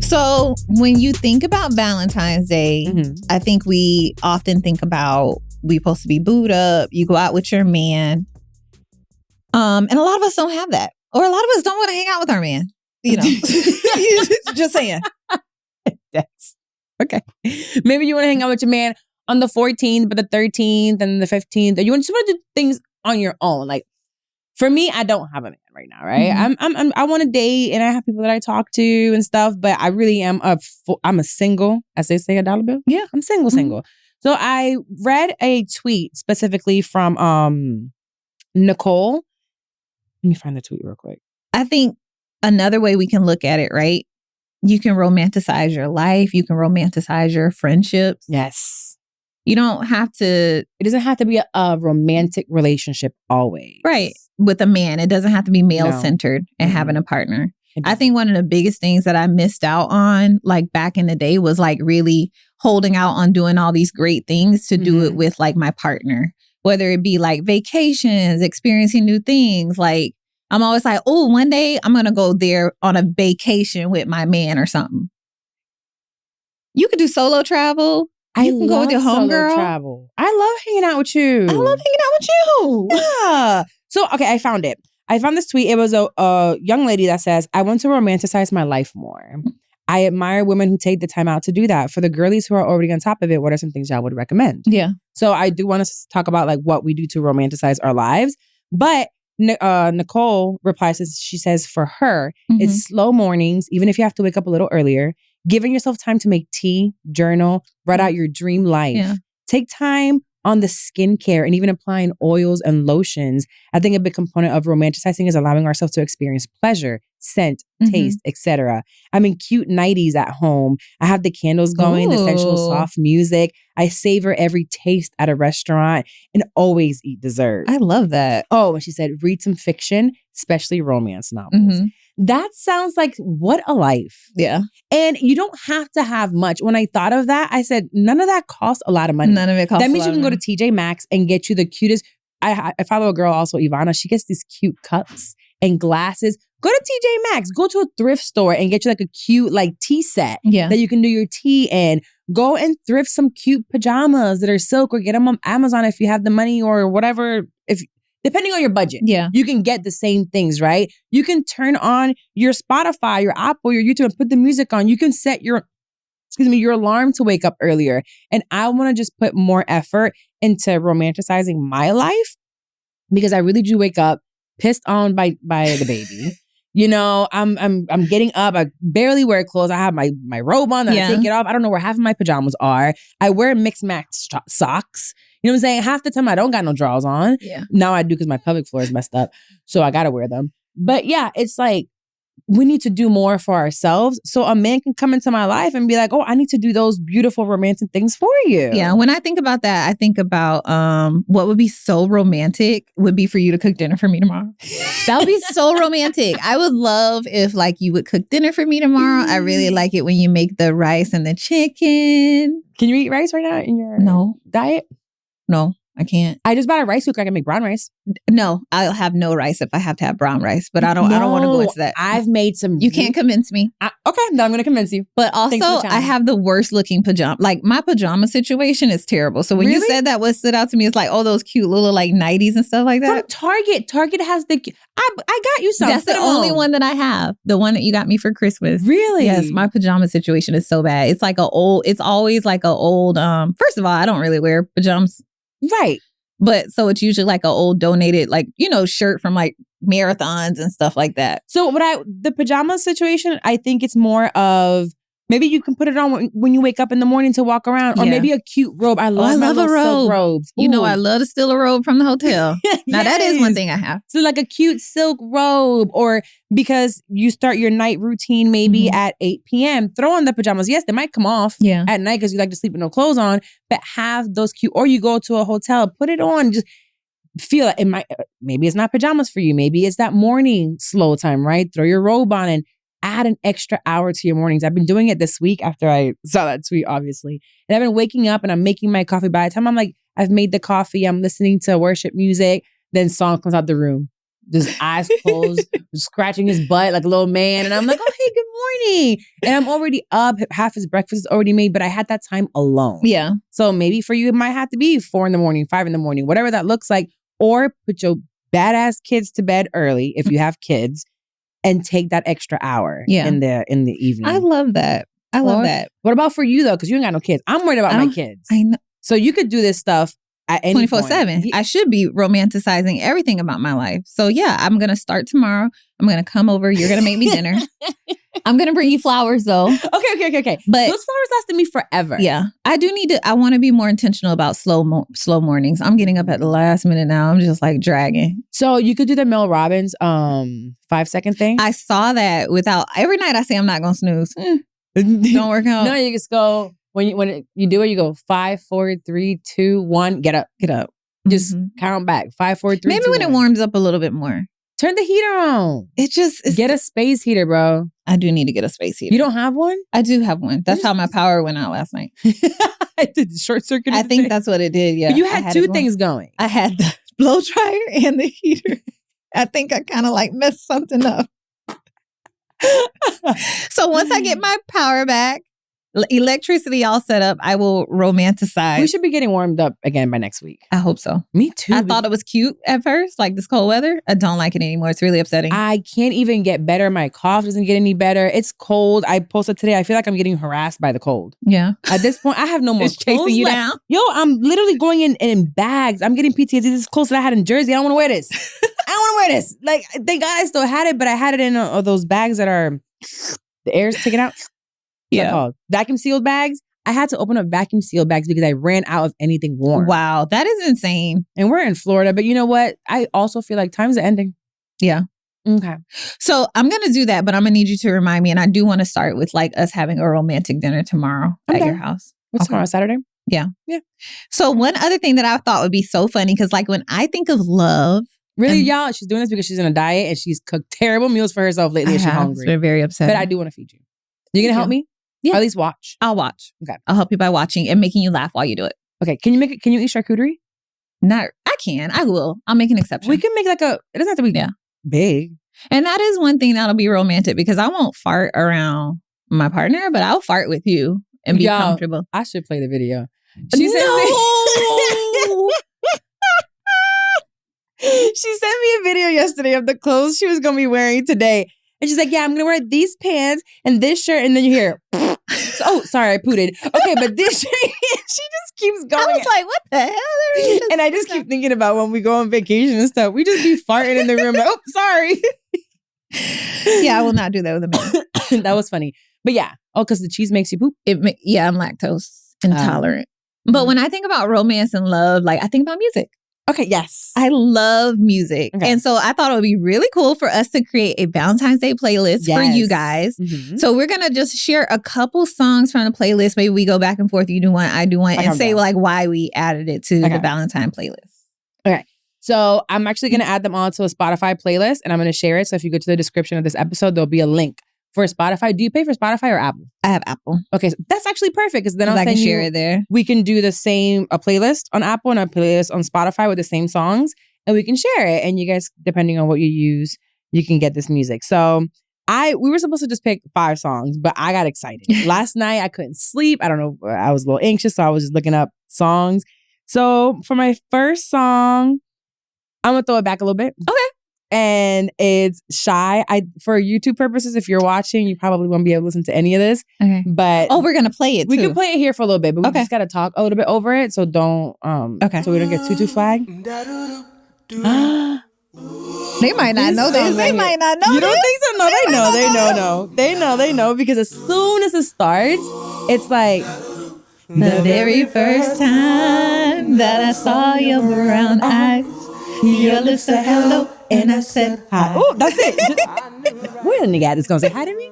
So when you think about Valentine's Day, I think we often think about we supposed to be booed up, you go out with your man. And a lot of us don't have that. Or a lot of us don't want to hang out with our man. You know, just saying. Yes. Okay. Maybe you want to hang out with your man on the 14th, but the 13th and the 15th. Or you just want to do things on your own. Like, For me, I don't have a man right now, right? I want to date and I have people that I talk to and stuff, but I really am I'm a single, as they say, a dollar bill. Yeah. I'm single. So I read a tweet specifically from Nicole. Let me find the tweet real quick. I think another way we can look at it, right? You can romanticize your life. You can romanticize your friendships. Yes. You don't have to. It doesn't have to be a romantic relationship always. Right. With a man. It doesn't have to be male-centered and having a partner. I think one of the biggest things that I missed out on, like back in the day, was like really holding out on doing all these great things to do it with like my partner. Whether it be like vacations, experiencing new things. Like I'm always like, oh, one day I'm going to go there on a vacation with my man or something. You could do solo travel. You can go with your homegirl. Travel. I love hanging out with you. I love hanging out with you. Yeah. So, okay, I found it. I found this tweet. It was a young lady that says, I want to romanticize my life more. I admire women who take the time out to do that. For the girlies who are already on top of it, what are some things y'all would recommend? Yeah. So I do want to talk about like what we do to romanticize our lives. But Nicole replies, she says for her, it's slow mornings, even if you have to wake up a little earlier, giving yourself time to make tea, journal, write out your dream life. Yeah. Take time on the skincare and even applying oils and lotions. I think a big component of romanticizing is allowing ourselves to experience pleasure, scent, taste, etc. I'm in cute nighties at home. I have the candles going, the sensual soft music. I savor every taste at a restaurant and always eat dessert. I love that. Oh, and she said, read some fiction, especially romance novels. That sounds like what a life. Yeah. And you don't have to have much. When I thought of that, I said, none of that costs a lot of money. None of it costs That means you can go to TJ Maxx and get you the cutest. I follow a girl also, Ivana. She gets these cute cups and glasses. Go to TJ Maxx. Go to a thrift store and get you like a cute like tea set that you can do your tea in. Go and thrift some cute pajamas that are silk or get them on Amazon if you have the money or whatever. Depending on your budget, you can get the same things, right? You can turn on your Spotify, your Apple, your YouTube, and put the music on. You can set your alarm to wake up earlier. And I want to just put more effort into romanticizing my life because I really do wake up pissed on by the baby. You know, I'm getting up. I barely wear clothes. I have my robe on. Then I take it off. I don't know where half of my pajamas are. I wear mixed match socks. You know what I'm saying? Half the time I don't got no drawers on. Yeah. Now I do because my pelvic floor is messed up. So I got to wear them. But yeah, it's like we need to do more for ourselves so a man can come into my life and be like, oh, I need to do those beautiful romantic things for you. Yeah. When I think about that, I think about what would be so romantic would be for you to cook dinner for me tomorrow. That would be so romantic. I would love if like you would cook dinner for me tomorrow. I really like it when you make the rice and the chicken. Can you eat rice right now in your diet? No, I can't. I just bought a rice cooker. I can make brown rice. No, I'll have no rice if I have to have brown rice. But I don't want to go into that. I've made some. You can't convince me. Okay, then I'm going to convince you. But also, I have the worst looking pajama. Like my pajama situation is terrible. So when you said that, what stood out to me is like, oh, those cute little like 90s and stuff like that. From Target. Target has the. I got you some. That's the only one that I have. The one that you got me for Christmas. Really? Yes. My pajama situation is so bad. It's like it's always like a old. First of all, I don't really wear pajamas. Right. But so it's usually like an old donated, like, you know, shirt from like marathons and stuff like that. So the pajama situation, I think it's more of maybe you can put it on when you wake up in the morning to walk around or maybe a cute robe. I love a robe. Silk robes. You know, I love to steal a robe from the hotel. Now that is one thing I have. So like a cute silk robe or because you start your night routine maybe at 8 p.m. Throw on the pajamas. Yes, they might come off at night because you like to sleep with no clothes on, but have those cute, or you go to a hotel, put it on, just feel it. Maybe it's not pajamas for you. Maybe it's that morning slow time, right? Throw your robe on and add an extra hour to your mornings. I've been doing it this week after I saw that tweet, obviously. And I've been waking up and I'm making my coffee. By the time I'm like, I've made the coffee, I'm listening to worship music, then song comes out the room. Just eyes closed, scratching his butt like a little man. And I'm like, oh, hey, good morning. And I'm already up. Half his breakfast is already made, but I had that time alone. Yeah. So maybe for you, it might have to be 4 a.m, 5 a.m, whatever that looks like. Or put your badass kids to bed early if you have kids. And take that extra hour in the evening. I love that. I love that. What about for you though? Because you ain't got no kids. I'm worried about my kids. I know. So you could do this stuff at any 24/7. I should be romanticizing everything about my life. So yeah, I'm going to start tomorrow. I'm going to come over. You're going to make me dinner. I'm going to bring you flowers though. Okay. But those flowers lasted me forever. Yeah. I want to be more intentional about slow mornings. I'm getting up at the last minute now. I'm just like dragging. So you could do the Mel Robbins 5-second thing. I saw that every night I say I'm not going to snooze. Don't work out. No, you just go, when you do it, you go 5, 4, 3, 2, 1, get up. Just count back. 5, 4, 3, Maybe 2, when 1. it warms up a little bit more. Turn the heater on. Get a space heater, bro. I do need to get a space heater. You don't have one? I do have one. That's how my power went out last night. I did short circuit. I think that's what it did. Yeah. But you had two things going. I had the blow dryer and the heater. I think I kind of like messed something up. So once I get my power back, electricity all set up, I will romanticize. We should be getting warmed up again by next week. I hope so. Me too. I thought it was cute at first, like this cold weather. I don't like it anymore. It's really upsetting. I can't even get better. My cough doesn't get any better. It's cold. I posted today. I feel like I'm getting harassed by the cold. Yeah. At this point, I have no more It's chasing clothes you left. down. Yo, I'm literally going in bags. I'm getting PTSD. This is close that I had in Jersey. I don't want to wear this. I don't want to wear this. Like, thank God I still had it, but I had it in those bags that are the air's taken out. Yeah. Called vacuum sealed bags. I had to open up vacuum sealed bags because I ran out of anything warm. Wow, that is insane. And we're in Florida, but you know what? I also feel like times are ending. Yeah. Okay. So I'm going to do that, but I'm going to need you to remind me. And I do want to start with like us having a romantic dinner tomorrow at your house. What's tomorrow, Saturday? Yeah. So one other thing that I thought would be so funny, because like when I think of love. Really, y'all, she's doing this because she's on a diet and she's cooked terrible meals for herself lately and she's hungry. It's very upsetting. But I do want to feed you. You going to help me? Yeah. Or at least watch. I'll watch. Okay. I'll help you by watching and making you laugh while you do it. Okay. Can you eat charcuterie? I will. I'll make an exception. We can make it doesn't have to be big. And that is one thing that'll be romantic because I won't fart around my partner, but I'll fart with you and be comfortable. I should play the video. She sent me a video yesterday of the clothes she was going to be wearing today. And she's like, yeah, I'm going to wear these pants and this shirt. And then you hear, oh, sorry, I pooted. Okay, but this shirt, she just keeps going. I was like, what the hell? And I just keep thinking about when we go on vacation and stuff. We just be farting in the room. Like, oh, sorry. Yeah, I will not do that with a man. That was funny. But yeah. Oh, because the cheese makes you poop? I'm lactose intolerant. But when I think about romance and love, like I think about music. Okay, yes. I love music. Okay. And so I thought it would be really cool for us to create a Valentine's Day playlist for you guys. Mm-hmm. So we're going to just share a couple songs from the playlist. Maybe we go back and forth. You do one, I do one, and say like why we added it to the Valentine playlist. Okay. So I'm actually going to add them all to a Spotify playlist and I'm going to share it. So if you go to the description of this episode, there'll be a link for Spotify. Do you pay for Spotify or Apple? I have Apple. Okay, so that's actually perfect because then I'll send share it there. We can do the same a playlist on Apple and a playlist on Spotify with the same songs, and we can share it. And you guys, depending on what you use, you can get this music. So we were supposed to just pick 5 songs, but I got excited. Last night I couldn't sleep. I don't know. I was a little anxious, so I was just looking up songs. So for my first song, I'm gonna throw it back a little bit. Okay. And it's Shy. For YouTube purposes, if you're watching, you probably won't be able to listen to any of this. Okay. But we're gonna play it. We can play it here for a little bit, but we just gotta talk a little bit over it. So don't so we don't get too flagged. They might not know this. They might not know. You don't think so? No, they know because as soon as it starts, it's like the very first time that I saw your brown eyes. Your lips said hello, and I said hi. Oh, that's it. Where the nigga at is gonna say hi to me?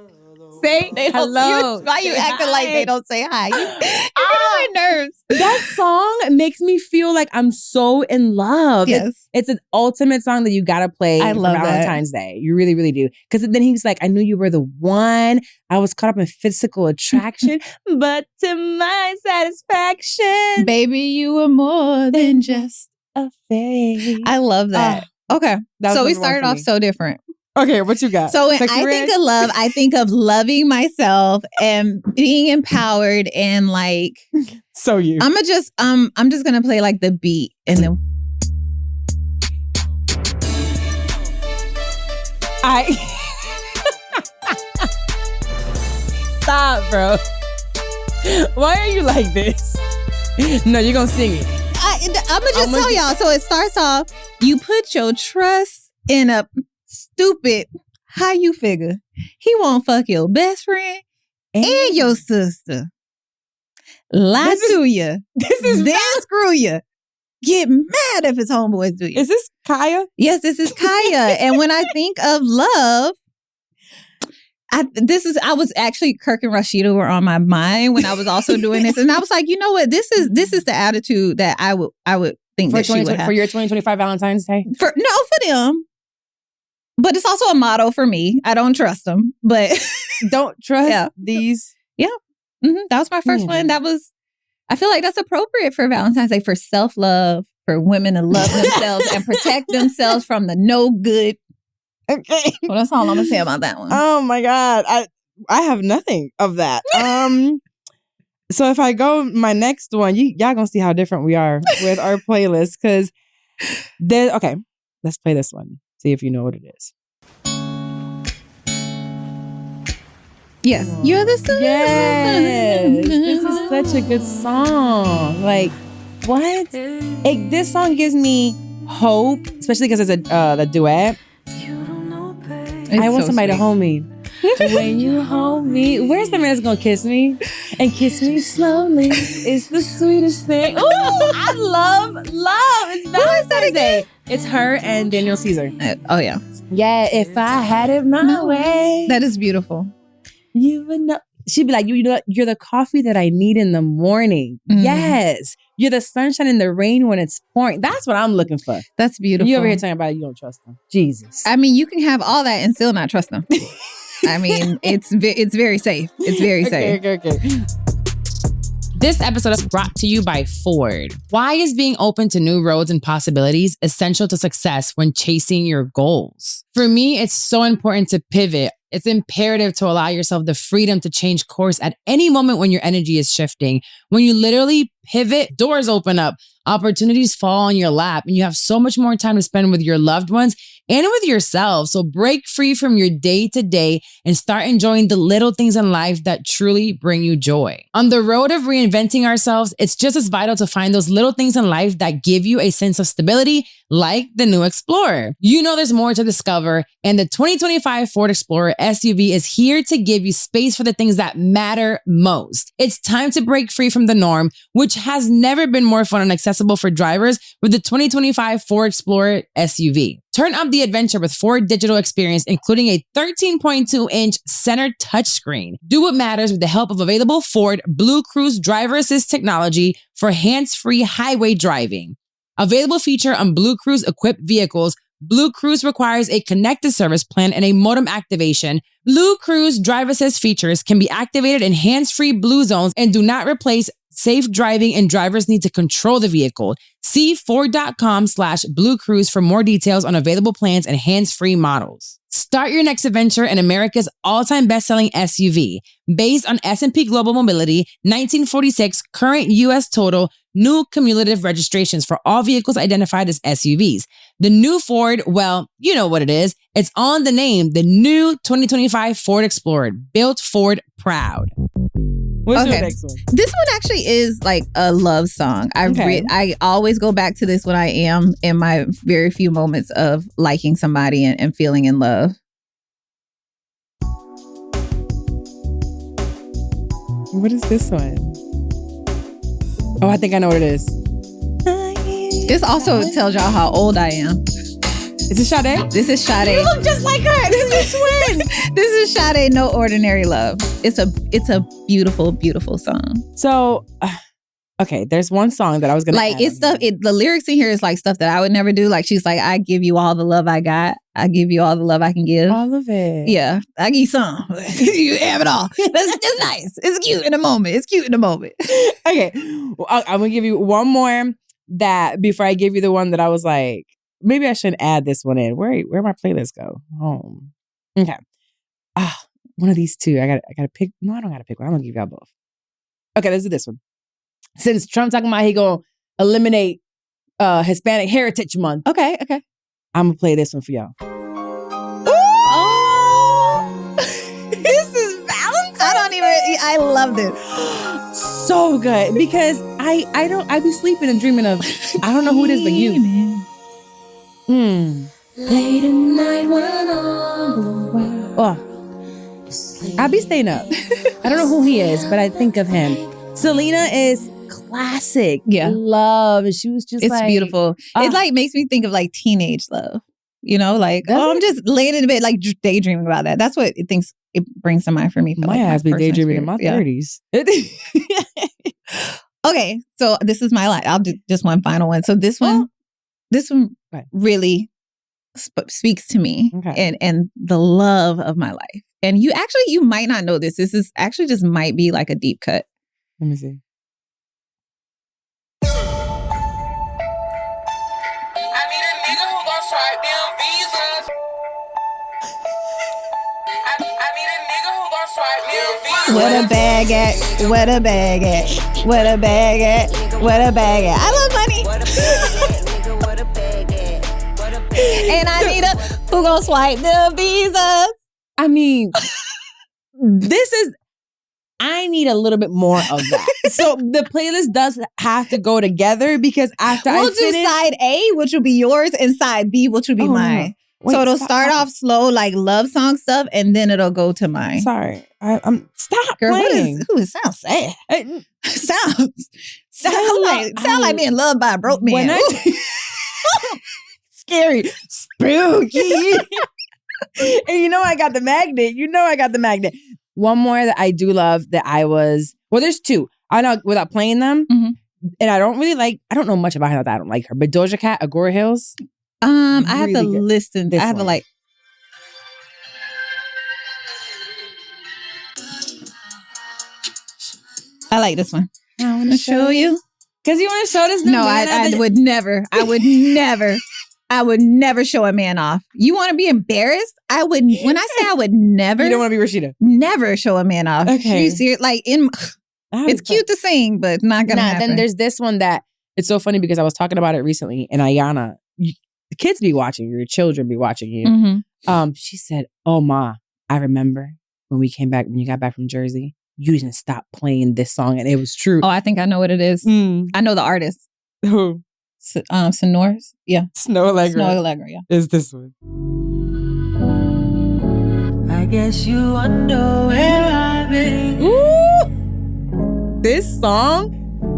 Say hello. Why you acting like they don't say hi? You get on my nerves. That song makes me feel like I'm so in love. Yes. It's an ultimate song that you gotta play I love for Valentine's Day. You really, really do. Because then he's like, I knew you were the one. I was caught up in physical attraction, but to my satisfaction. Baby, you were more than just a face. I love that. Okay. So we started off so different. Okay, what you got? So when I think of love, I think of loving myself and being empowered and like so you. I'm just gonna play like the beat and then Stop, bro. Why are you like this? No, you're gonna sing it. I'm gonna just tell y'all. So it starts off, you put your trust in a stupid, how you figure? He won't fuck your best friend and your sister. Lie to you. Then screw you. Get mad if his homeboys do you. Is this Kaya? Yes, this is Kaya. And when I think of love, I was actually, Kirk and Rashida were on my mind when I was also doing this. And I was like, you know what? This is the attitude that I would think For that she would have. For your 2025 Valentine's Day? For them. But it's also a motto for me. I don't trust them. But don't trust these. Yeah. That was my first one. I feel like that's appropriate for Valentine's Day, for self-love, for women to love themselves and protect themselves from the no good. Okay. Well, that's all I'm going to say about that one. Oh my God. I have nothing of that. So if I go my next one, y'all gonna see how different we are with our playlist. Because okay, let's play this one. See if you know what it is. Yes. You're the sun. Yes. This is such a good song. Like, what? This song gives me hope, especially because it's a duet. I want somebody to hold me. When you hold me, where's the man that's gonna kiss me? And kiss me slowly. It's the sweetest thing. Ooh, I love. It's Valentine's Day. It's her and Daniel Caesar. Oh yeah. Yeah, if I had it my way. That is beautiful. You would know. She'd be like, you're the coffee that I need in the morning. Yes. You're the sunshine in the rain when it's pouring. That's what I'm looking for. That's beautiful. You over here talking about you don't trust them. Jesus. I mean, you can have all that and still not trust them. I mean, it's very safe. It's very safe. Okay. This episode is brought to you by Ford. Why is being open to new roads and possibilities essential to success when chasing your goals? For me, it's so important to pivot. It's imperative to allow yourself the freedom to change course at any moment when your energy is shifting. When you literally pivot, doors open up, opportunities fall on your lap, and you have so much more time to spend with your loved ones and with yourself. So break free from your day-to-day and start enjoying the little things in life that truly bring you joy. On the road of reinventing ourselves, it's just as vital to find those little things in life that give you a sense of stability, like the new Explorer. You know there's more to discover, and the 2025 Ford Explorer SUV is here to give you space for the things that matter most. It's time to break free from the norm, which has never been more fun and accessible for drivers with the 2025 Ford Explorer SUV. Turn up the adventure with Ford Digital Experience, including a 13.2-inch center touchscreen. Do what matters with the help of available Ford Blue Cruise driver assist technology for hands-free highway driving. Available feature on Blue Cruise equipped vehicles, Blue Cruise requires a connected service plan and a modem activation. Blue Cruise drive assist features can be activated in hands-free blue zones and do not replace safe driving, and drivers need to control the vehicle. See Ford.com/Blue Cruise for more details on available plans and hands-free models. Start your next adventure in America's all-time best-selling SUV. Based on S&P Global Mobility, 1946 current U.S. total, new cumulative registrations for all vehicles identified as SUVs. The new Ford, well, you know what it is. It's on the name, the new 2025 Ford Explorer, built Ford proud. What's your next one? This one actually is like a love song. I always go back to this when I am in my very few moments of liking somebody and feeling in love. What is this one? Oh, I think I know what it is. This also tells y'all how old I am. Is this Sade? This is Sade. You look just like her. This is twin. This is Sade, No Ordinary Love. It's a beautiful, beautiful song. So, okay, there's one song that I was gonna like. It's stuff. The lyrics in here is like stuff that I would never do. Like she's like, I give you all the love I got. I give you all the love I can give. All of it. Yeah, I give you some. You have it all. That's nice. It's cute in a moment. Okay, well, I'm gonna give you one more. That before I give you the one that I was like, maybe I shouldn't add this one in. Where my playlist go? Home. Okay. One of these two. I gotta pick. No, I don't gotta pick one. I'm gonna give y'all both. Okay, let's do this one. Since Trump talking about he gonna eliminate Hispanic Heritage Month. Okay. I'm gonna play this one for y'all. Oh, this is Valentine. I love this. so good because I be sleeping and dreaming of, I don't know who it is but you. Late at night when all the world I be staying up. I don't know who he is, but I think of him. Selena is classic. Yeah. Love. And she was just It's like, beautiful. It like makes me think of like teenage love. You know, like, I'm just laying in bed, like daydreaming about that. That's what it brings to mind for me. For, my ass be daydreaming in my 30s. Okay, so this is my I'll do just one final one. So this one really speaks to me and the love of my life. And you might not know this. This is actually just might be like a deep cut. Let me see. I need a nigga who gon' swipe them visas. I need a nigga who gon' swipe them visas. Where the bag at? Where the bag at? Where the bag at? Where the bag at? I love money. And I need a who gon' swipe them visas. I mean, I need a little bit more of that. So the playlist does have to go together because after we'll I do finish, side A, which will be yours, and side B, which will be mine. Wait, so it'll start off slow, like love song stuff, and then it'll go to mine. Sorry, I'm stop Girl, playing. It sounds sad. Sound like being loved by a broke man. Scary, spooky. And you know I got the magnet. One more that I do love that there's two. I know without playing them, and I don't know much about her that I don't like her. But Doja Cat, Agora Hills. I have to listen. I have to like. I like this one. I want to show you. Because you want to show this new No, I would never. I would never show a man off. You want to be embarrassed? When I say I would never. You don't want to be Rashida. Never show a man off. Okay. You see it it's cute to sing, but it's not going to happen. Then there's this one that, it's so funny because I was talking about it recently and Ayana, the kids be watching you, your children be watching you. Mm-hmm. She said, "Oh, Ma, I remember when you got back from Jersey, you didn't stop playing this song." And it was true. Oh, I think I know what it is. I know the artist. Who? Sonores? Yeah. Snow Allegra, yeah. Is this one. I guess you wonder where I've been. Ooh! This song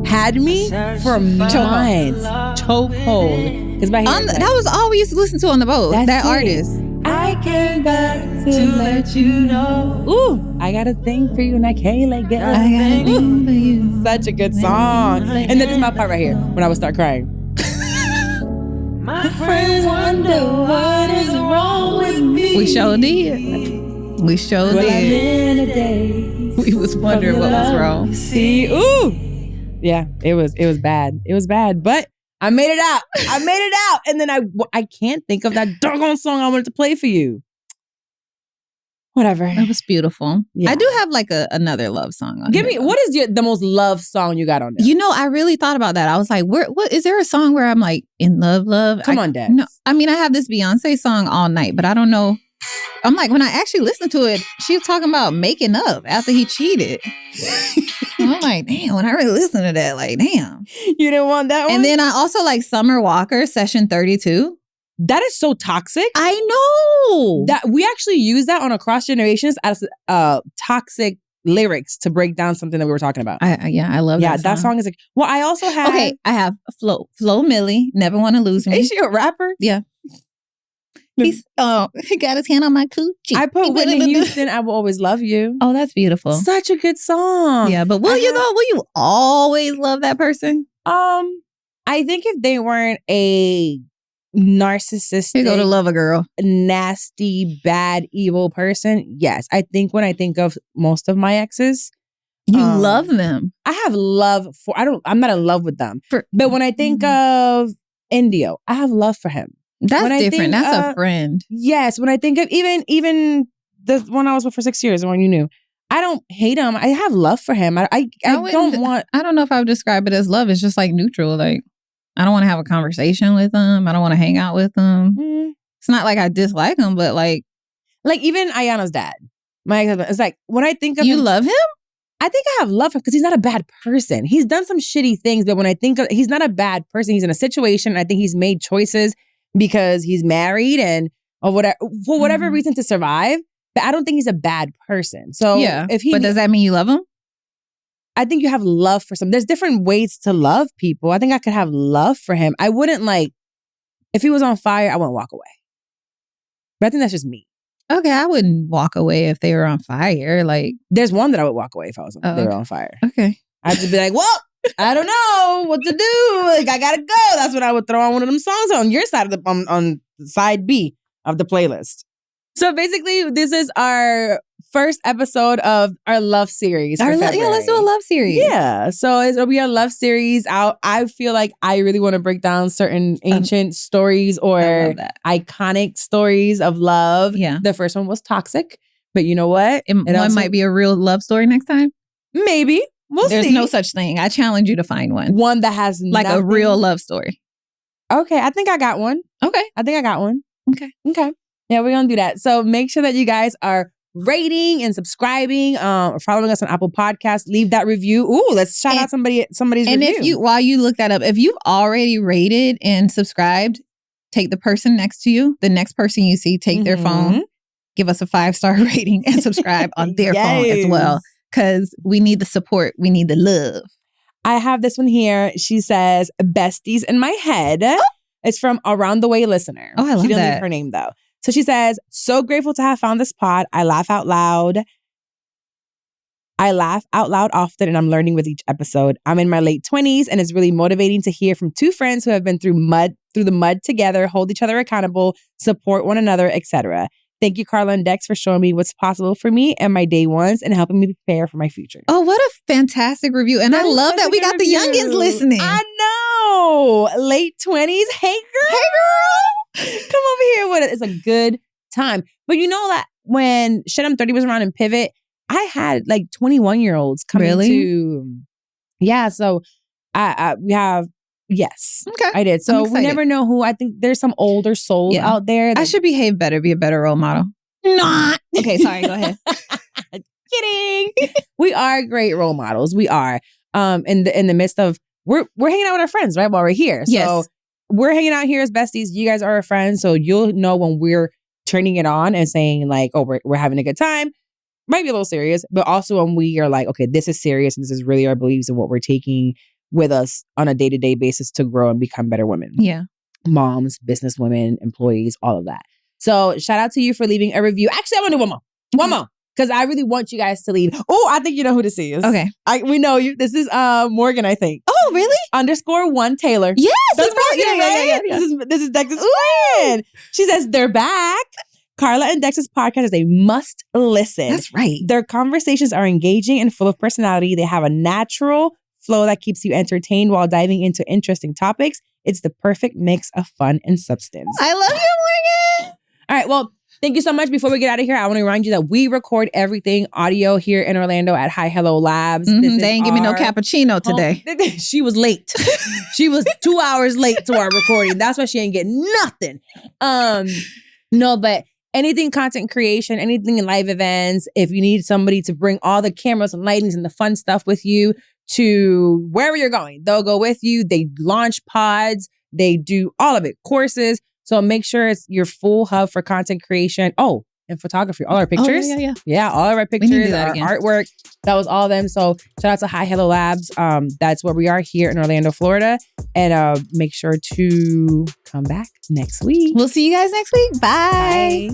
had me for months. Chokehold. That was all we used to listen to on the boat. That artist. I came back to let you know. Ooh, I got a thing for you and I can't let go. I got a thing for you. Such a good song. And then this is my part right here when I would start crying. My friends wonder what is wrong with me. We sure did. We was wondering what was wrong. See, ooh. Yeah, it was bad. It was bad, but I made it out. And then I can't think of that doggone song I wanted to play for you. Whatever. It was beautiful. Yeah. I do have like another love song on Give me, here, what is the most love song you got on there? You know, I really thought about that. I was like, what is there a song where I'm like in love? Come on, Dex. No, I mean, I have this Beyonce song All Night, but I don't know. I'm like, when I actually listened to it, she was talking about making up after he cheated. I'm like, damn, when I really listened to that, like, damn. You didn't want that one? And then I also like Summer Walker, Session 32. That is so toxic. I know. That we actually use that on Across Generations as toxic lyrics to break down something that we were talking about. I love that song. Yeah, that song is like, well, I also have... Okay, I have Flo Milli, Never Want to Lose Me. Is she a rapper? Yeah. He got his hand on my coochie. I put Whitney Houston, I Will Always Love You. Oh, that's beautiful. Such a good song. Yeah, but will you always love that person? I think if they weren't a narcissistic, You go to love a girl, nasty, bad, evil person, yes. I think when I think of most of my exes, you love them. I have love for, I'm not in love with them. But when I think of Indio, I have love for him. That's different. That's a friend. Yes. When I think of even the one I was with for 6 years, the one you knew, I don't hate him. I have love for him. I don't want. I don't know if I would describe it as love. It's just like neutral. Like, I don't want to have a conversation with him. I don't want to hang out with him. It's not like I dislike him, but like even Ayana's dad, my ex-husband. It's like when I think of you him, love him. I think I have love for him because he's not a bad person. He's done some shitty things, but when I think of, he's not a bad person. He's in a situation. I think he's made choices because he's married and or whatever for whatever reason to survive. But I don't think he's a bad person. So if he, but does that mean you love him? I think you have love for some. There's different ways to love people. I think I could have love for him. I wouldn't like if he was on fire. I wouldn't walk away. But I think that's just me. Okay, I wouldn't walk away if they were on fire. Like, there's one that I would walk away if I was they were on fire. Okay, I'd just be like, well, I don't know what to do. Like, I gotta go. That's when I would throw on one of them songs on your side of the on side B of the playlist. So basically, this is our first episode of our love series. let's do a love series. Yeah, so it'll be a love series. I feel like I really want to break down certain ancient stories or iconic stories of love. Yeah, the first one was toxic, but you know what? One might be a real love story next time. Maybe we'll see. There's no such thing. I challenge you to find one. One that has like a real love story. Okay, I think I got one. Okay, I think I got one. Okay. Yeah, we're going to do that. So make sure that you guys are rating and subscribing, or following us on Apple Podcasts. Leave that review. Ooh, let's shout out somebody's review. And if you, while you look that up, if you've already rated and subscribed, take the person next to you, the next person you see, take their phone, give us a 5-star rating and subscribe on their phone as well. Because we need the support. We need the love. I have this one here. She says, besties in my head. It's from Around the Way listener. Oh, I love She didn't that. leave her name though. So she says, so grateful to have found this pod. I laugh out loud. I laugh out loud often and I'm learning with each episode. I'm in my late 20s and it's really motivating to hear from two friends who have been through the mud together, hold each other accountable, support one another, etc. Thank you, Carla and Dex, for showing me what's possible for me and my day ones and helping me prepare for my future. Oh, what a fantastic review. And I love that we got the youngins listening. I know. Late 20s. Hey, girl. Come over here with it. It's a good time. But you know that when Shit I'm 30 was around in Pivot, I had like 21-year-olds coming to... Yeah, so we have... Yes. Okay. I did. So we never know who. I think there's some older souls out there. I should behave better, be a better role model. Not. Okay, sorry, go ahead. Kidding. We are great role models. We are. In the midst of we're hanging out with our friends, right? While we're here. Yes. So we're hanging out here as besties. You guys are our friends. So you'll know when we're turning it on and saying like, oh, we're having a good time. Might be a little serious, but also when we are like, okay, this is serious and this is really our beliefs and what we're taking with us on a day-to-day basis to grow and become better women. Yeah. Moms, business women, employees, all of that. So shout out to you for leaving a review. Actually, I want to do one more. One more. Because I really want you guys to leave. Oh, I think you know who this is. Okay. We know you. This is Morgan, I think. Oh, really? _1 Taylor. Yes. That's Morgan, right? Yeah. This is Dex's friend. She says, they're back. Carla and Dex's podcast is a must listen. That's right. Their conversations are engaging and full of personality. They have a natural flow that keeps you entertained while diving into interesting topics. It's the perfect mix of fun and substance. I love you, Morgan. All right, well, thank you so much. Before we get out of here, I want to remind you that we record everything audio here in Orlando at Hi Hello Labs. They ain't give me no cappuccino today. She was late. She was 2 hours late to our recording. That's why she ain't getting nothing. No, but anything content creation, anything in live events, if you need somebody to bring all the cameras and lightings and the fun stuff with you to wherever you're going, they'll go with you. They launch pods. They do all of it, courses. So make sure it's your full hub for content creation. Oh, and photography. All our pictures. Yeah, all of our pictures, our artwork. That was all of them. So shout out to Hi Hello Labs. That's where we are here in Orlando, Florida. And make sure to come back next week. We'll see you guys next week. Bye.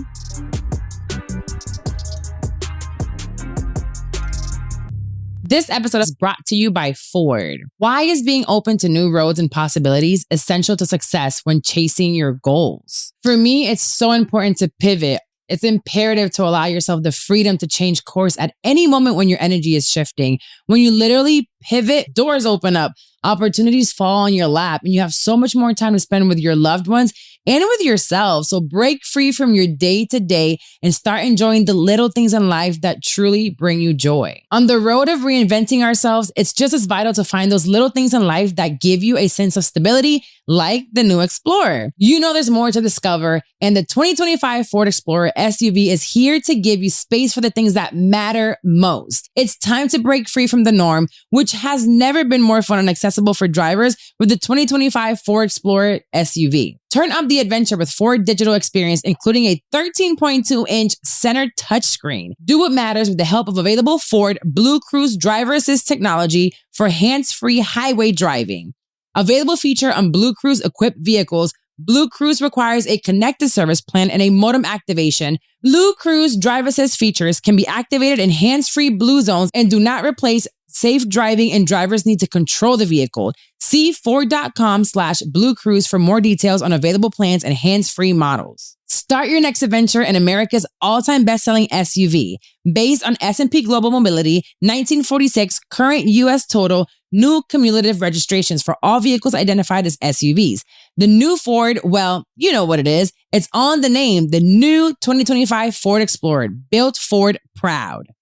This episode is brought to you by Ford. Why is being open to new roads and possibilities essential to success when chasing your goals? For me, it's so important to pivot. It's imperative to allow yourself the freedom to change course at any moment when your energy is shifting. When you literally pivot, doors open up, opportunities fall on your lap, and you have so much more time to spend with your loved ones and with yourself. So break free from your day-to-day and start enjoying the little things in life that truly bring you joy. On the road of reinventing ourselves, it's just as vital to find those little things in life that give you a sense of stability, like the new Explorer. You know there's more to discover, and the 2025 Ford Explorer SUV is here to give you space for the things that matter most. It's time to break free from the norm, which has never been more fun and accessible for drivers with the 2025 Ford Explorer SUV. Turn up the adventure with Ford Digital Experience, including a 13.2-inch center touchscreen. Do what matters with the help of available Ford Blue Cruise driver assist technology for hands-free highway driving. Available feature on Blue Cruise equipped vehicles. Blue Cruise requires a connected service plan and a modem activation. Blue Cruise drive assist features can be activated in hands-free Blue zones and do not replace safe driving, and drivers need to control the vehicle. See Ford.com/Blue Cruise for more details on available plans and hands-free models. Start your next adventure in America's all-time best-selling SUV. Based on S&P Global Mobility, 1946 current U.S. total, new cumulative registrations for all vehicles identified as SUVs. The new Ford, well, you know what it is. It's on the name, the new 2025 Ford Explorer, built Ford proud.